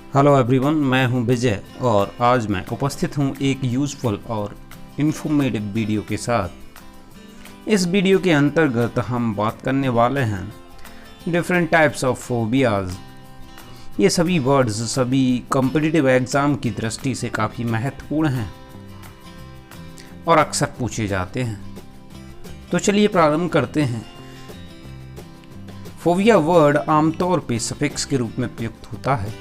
Hello everyone, मैं हूं विजय और आज मैं उपस्थित हूं एक यूज़फुल और इन्फॉर्मेटिव वीडियो के साथ। इस वीडियो के अंतर्गत हम बात करने वाले हैं डिफरेंट टाइप्स ऑफ फोबियाज़। ये सभी वर्ड्स सभी कॉम्पिटिटिव एग्ज़ाम की दृष्टि से काफ़ी महत्वपूर्ण हैं और अक्सर पूछे जाते हैं। तो चलिए प्रारंभ करते हैं। फोबिया वर्ड आमतौर पे सफिक्स के रूप में प्रयुक्त होता है,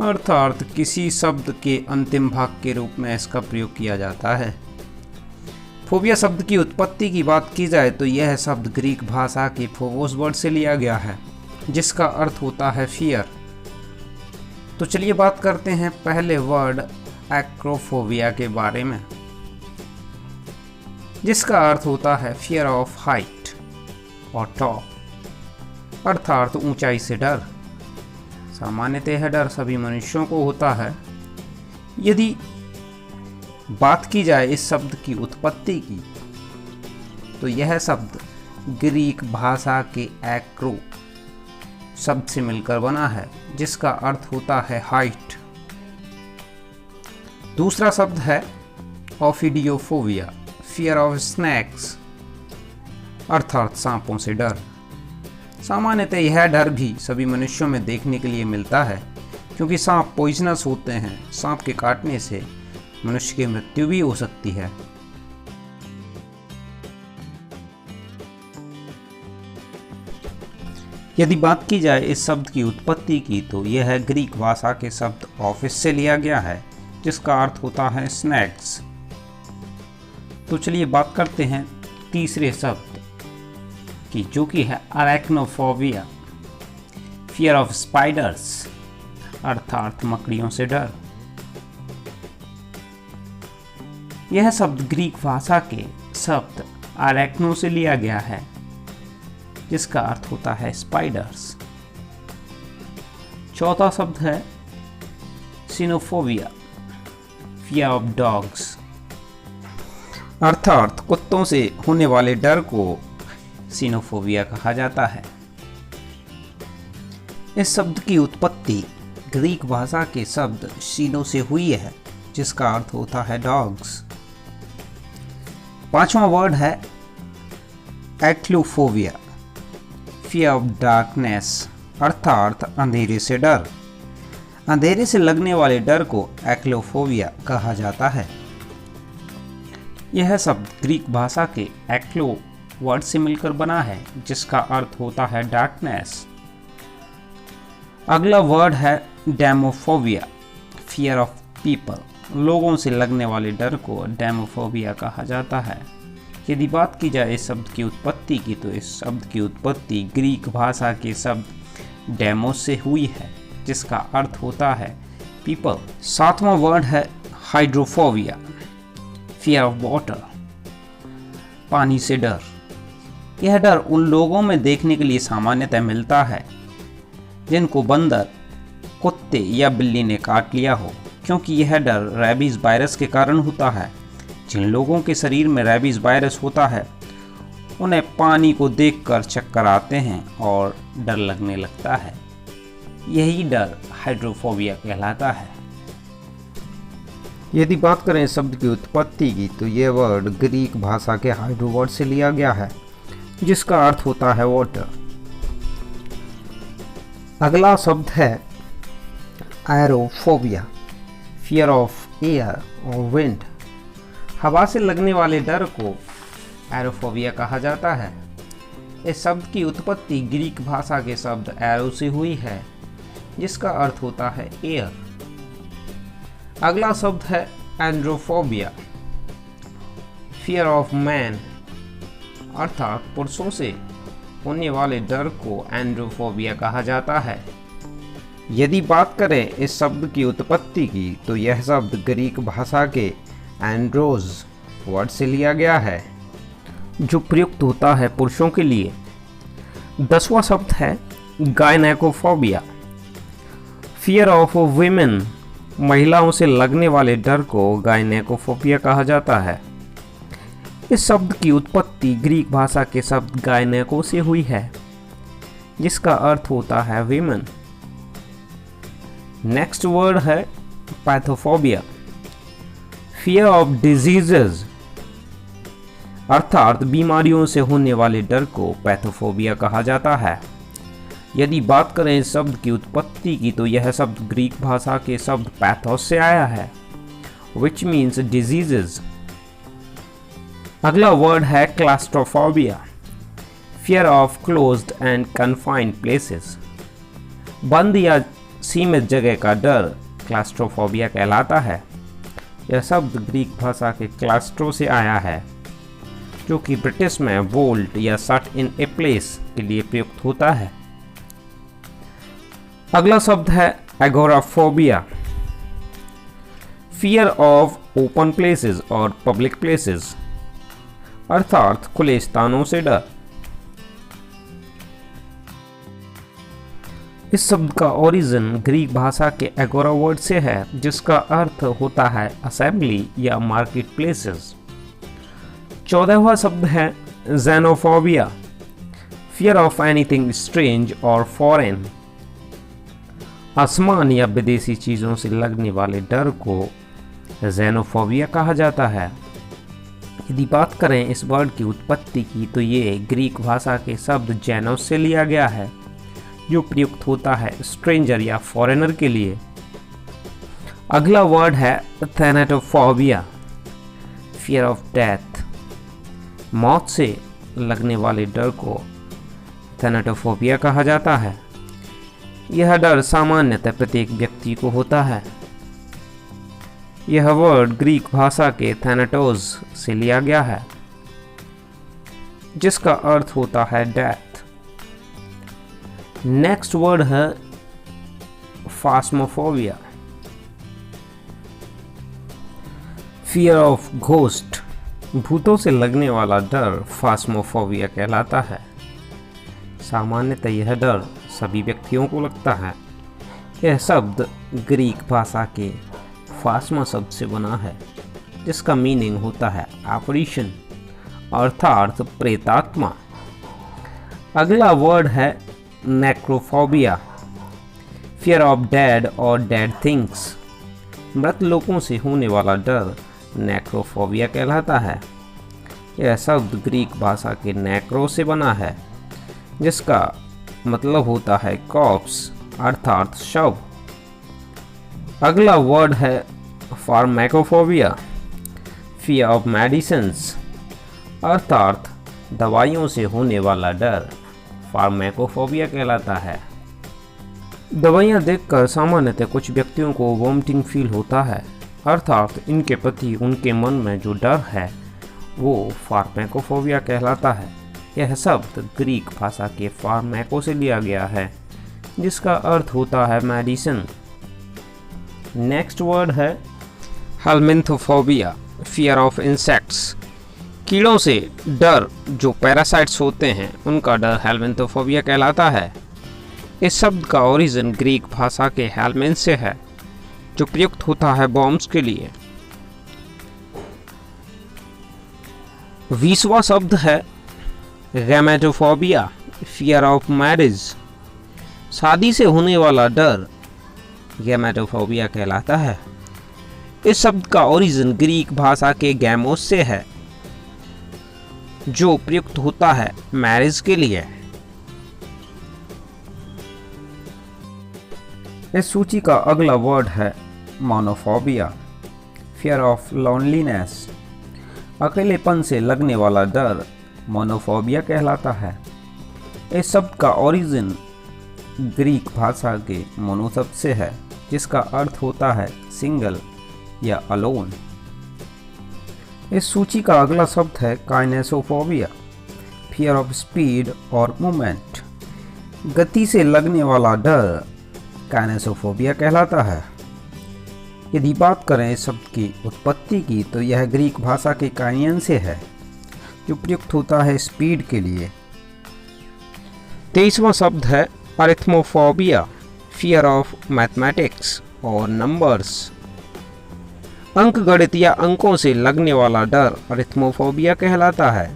अर्थात किसी शब्द के अंतिम भाग के रूप में इसका प्रयोग किया जाता है। फोबिया शब्द की उत्पत्ति की बात की जाए तो यह शब्द ग्रीक भाषा के फोबोस वर्ड से लिया गया है, जिसका अर्थ होता है फियर। तो चलिए बात करते हैं पहले वर्ड एक्रोफोबिया के बारे में, जिसका अर्थ होता है फियर ऑफ हाइट और टॉप, अर्थात ऊंचाई से डर। सामान्यतः यह डर सभी मनुष्यों को होता है। यदि बात की जाए इस शब्द की उत्पत्ति की, तो यह शब्द ग्रीक भाषा के एक्रो शब्द से मिलकर बना है, जिसका अर्थ होता है हाइट। दूसरा शब्द है ओफिडियोफोबिया, फियर ऑफ स्नैक्स, अर्थात सांपों से डर। सामान्यतः यह डर भी सभी मनुष्यों में देखने के लिए मिलता है, क्योंकि सांप पॉइजनस होते हैं। सांप के काटने से मनुष्य की मृत्यु भी हो सकती है। यदि बात की जाए इस शब्द की उत्पत्ति की, तो यह ग्रीक भाषा के शब्द ऑफिस से लिया गया है, जिसका अर्थ होता है स्नैक्स। तो चलिए बात करते हैं तीसरे शब्द की, जो कि है अरेक्नोफोबिया, फियर ऑफ स्पाइडर्स, अर्थात मकड़ियों से डर। यह शब्द ग्रीक भाषा के शब्द अरेक्नो से लिया गया है, जिसका अर्थ होता है स्पाइडर्स। चौथा शब्द है सिनोफोबिया, फियर ऑफ डॉग्स, अर्थात कुत्तों से होने वाले डर को सिनोफोबिया कहा जाता है। इस शब्द की उत्पत्ति ग्रीक भाषा के शब्द सीनो से हुई है, जिसका अर्थ होता है डॉग्स। पांचवा वर्ड है एक्लोफोबिया, फियर ऑफ डार्कनेस, अर्थात अंधेरे से डर। अंधेरे से लगने वाले डर को एक्लोफोबिया कहा जाता है। यह शब्द ग्रीक भाषा के एक्लो वर्ड से मिलकर बना है, जिसका अर्थ होता है डार्कनेस। अगला वर्ड है डेमोफोबिया, फियर ऑफ पीपल। लोगों से लगने वाले डर को डेमोफोबिया कहा जाता है। यदि बात की जाए इस शब्द की उत्पत्ति की, तो इस शब्द की उत्पत्ति ग्रीक भाषा के शब्द डेमोस से हुई है, जिसका अर्थ होता है पीपल। सातवां वर्ड है हाइड्रोफोबिया, फियर ऑफ वाटर, पानी से डर। यह डर उन लोगों में देखने के लिए सामान्यतः मिलता है जिनको बंदर, कुत्ते या बिल्ली ने काट लिया हो, क्योंकि यह डर रेबीज वायरस के कारण होता है। जिन लोगों के शरीर में रेबीज वायरस होता है, उन्हें पानी को देखकर चक्कर आते हैं और डर लगने लगता है। यही डर हाइड्रोफोबिया कहलाता है। यदि बात करें इस शब्द की उत्पत्ति की, तो यह वर्ड ग्रीक भाषा के हाइड्रो वर्ड से लिया गया है, जिसका अर्थ होता है वाटर। अगला शब्द है एरोफोबिया, फियर ऑफ एयर और विंड। हवा से लगने वाले डर को एरोफोबिया कहा जाता है। इस शब्द की उत्पत्ति ग्रीक भाषा के शब्द एरो से हुई है, जिसका अर्थ होता है एयर। अगला शब्द है एंड्रोफोबिया, फियर ऑफ मैन, अर्थात पुरुषों से होने वाले डर को एंड्रोफोबिया कहा जाता है। यदि बात करें इस शब्द की उत्पत्ति की, तो यह शब्द ग्रीक भाषा के एंड्रोज वर्ड से लिया गया है, जो प्रयुक्त होता है पुरुषों के लिए। 10वां शब्द है गायनेकोफोबिया, फियर ऑफ वुमेन। महिलाओं से लगने वाले डर को गायनेकोफोबिया कहा जाता है। इस शब्द की उत्पत्ति ग्रीक भाषा के शब्द गायनेको से हुई है, जिसका अर्थ होता है विमेन। नेक्स्ट वर्ड है पैथोफोबिया, फियर ऑफ डिजीजेज, अर्थात बीमारियों से होने वाले डर को पैथोफोबिया कहा जाता है। यदि बात करें इस शब्द की उत्पत्ति की तो यह शब्द ग्रीक भाषा के शब्द पैथोस से आया है, विच मीन्स डिजीजेज। अगला वर्ड है claustrophobia, fear of closed end confined places, बंद या सीमित जगह का डर क्लास्ट्रोफोबिया कहलाता है। यह शब्द ग्रीक भाषा के क्लास्ट्रो से आया है, जो कि ब्रिटिश में वोल्ट या शट इन ए प्लेस के लिए प्रयुक्त होता है। अगला शब्द है agoraphobia, fear of open places और पब्लिक प्लेसेस, अर्थात खुले स्थानों से डर। इस शब्द का ओरिजिन ग्रीक भाषा के एगोरा वर्ड से है, जिसका अर्थ होता है असेंबली या मार्केट प्लेसेस। 14वां शब्द है xenophobia, fear of anything strange और फॉरेन, असमान या विदेशी चीज़ों से लगने वाले डर को ज़ेनोफोबिया कहा जाता है। यदि बात करें इस वर्ड की उत्पत्ति की तो ये ग्रीक भाषा के शब्द जेनोस से लिया गया है, जो प्रयुक्त होता है स्ट्रेंजर या फॉरेनर के लिए। अगला वर्ड है थैनेटोफोबिया, फियर ऑफ डेथ, मौत से लगने वाले डर को थैनेटोफोबिया कहा जाता है। यह डर सामान्यतः प्रत्येक व्यक्ति को होता है। यह वर्ड ग्रीक भाषा के थैनेटोस से लिया गया है, जिसका अर्थ होता है डेथ। नेक्स्ट वर्ड है फास्मोफोबिया, फियर ऑफ घोस्ट, भूतों से लगने वाला डर फास्मोफोबिया कहलाता है। सामान्यतः यह डर सभी व्यक्तियों को लगता है। यह शब्द ग्रीक भाषा के फास्मा शब्द से बना है, जिसका मीनिंग होता है एपरीशन, अर्थात प्रेतात्मा। अगला वर्ड है नेक्रोफोबिया, फियर ऑफ डेड और डेड थिंग्स, मृत लोगों से होने वाला डर नेक्रोफोबिया कहलाता है। यह शब्द ग्रीक भाषा के नेक्रो से बना है, जिसका मतलब होता है कॉप्स, अर्थात शव। अगला वर्ड है फार्माकोफोबिया, फियर ऑफ मेडिसिन्स, अर्थात दवाइयों से होने वाला डर फार्माकोफोबिया कहलाता है। दवाइयाँ देखकर सामान्यतः कुछ व्यक्तियों को वॉमिटिंग फील होता है, अर्थात इनके प्रति उनके मन में जो डर है वो फार्माकोफोबिया कहलाता है। यह शब्द ग्रीक भाषा के फार्माको से लिया गया है, जिसका अर्थ होता है मेडिसिन। नेक्स्ट वर्ड है हेलमिंथोफोबिया, फियर ऑफ इंसेक्ट्स, कीड़ों से डर जो पैरासाइट्स होते हैं उनका डर हेलमिंथोफोबिया कहलाता है। इस शब्द का ओरिजिन ग्रीक भाषा के हेलमिन से है, जो प्रयुक्त होता है बॉम्ब्स के लिए। 20वां शब्द है गैमेटोफोबिया, फियर ऑफ मैरिज, शादी से होने वाला डर गैमेटोफोबिया कहलाता है। इस शब्द का ओरिजिन ग्रीक भाषा के गैमोस से है, जो प्रयुक्त होता है मैरिज के लिए। इस सूची का अगला वर्ड है मोनोफोबिया, फियर ऑफ लोनलीनेस, अकेलेपन से लगने वाला डर मोनोफोबिया कहलाता है। इस शब्द का ओरिजिन ग्रीक भाषा के मोनो शब्द से है, जिसका अर्थ होता है सिंगल या अलोन। इस सूची का अगला शब्द है काइनेसोफोबिया, फियर ऑफ स्पीड और मूवमेंट, गति से लगने वाला डर काइनेसोफोबिया कहलाता है। यदि बात करें इस शब्द की उत्पत्ति की तो यह ग्रीक भाषा के काइनियन से है, जो प्रयुक्त होता है स्पीड के लिए। 23वां शब्द है अरिथमोफोबिया, फियर ऑफ मैथमेटिक्स और नंबर्स, अंक गणित या अंकों से लगने वाला डर अरिथमोफोबिया कहलाता है।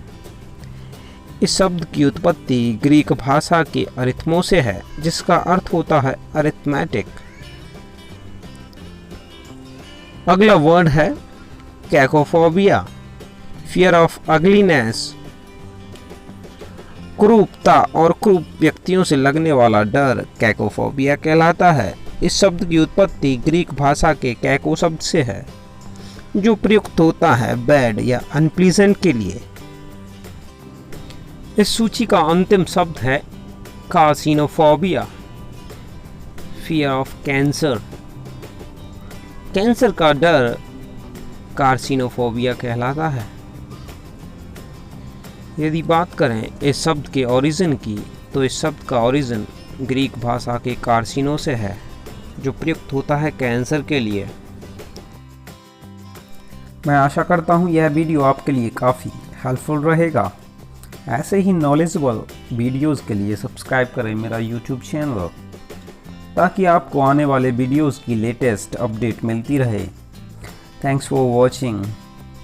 इस शब्द की उत्पत्ति ग्रीक भाषा के अरिथमो से है, जिसका अर्थ होता है अरिथमेटिक। अगला वर्ड है कैकोफोबिया, फियर ऑफ अगलीनेस। क्रूरता और क्रूर व्यक्तियों से लगने वाला डर कैकोफोबिया कहलाता है। इस शब्द की उत्पत्ति ग्रीक भाषा के कैको शब्द से है, जो प्रयुक्त होता है बैड या अनप्लीजेंट के लिए। इस सूची का अंतिम शब्द है कार्सिनोफोबिया, फियर ऑफ कैंसर। कैंसर का डर कार्सिनोफोबिया कहलाता है। यदि बात करें इस शब्द के ओरिजिन की, तो इस शब्द का ओरिजिन ग्रीक भाषा के कार्सिनो से है, जो प्रयुक्त होता है कैंसर के लिए। मैं आशा करता हूँ यह वीडियो आपके लिए काफ़ी हेल्पफुल रहेगा। ऐसे ही नॉलेजेबल वीडियोस के लिए सब्सक्राइब करें मेरा यूट्यूब चैनल, ताकि आपको आने वाले वीडियोस की लेटेस्ट अपडेट मिलती रहे। Thanks for watching.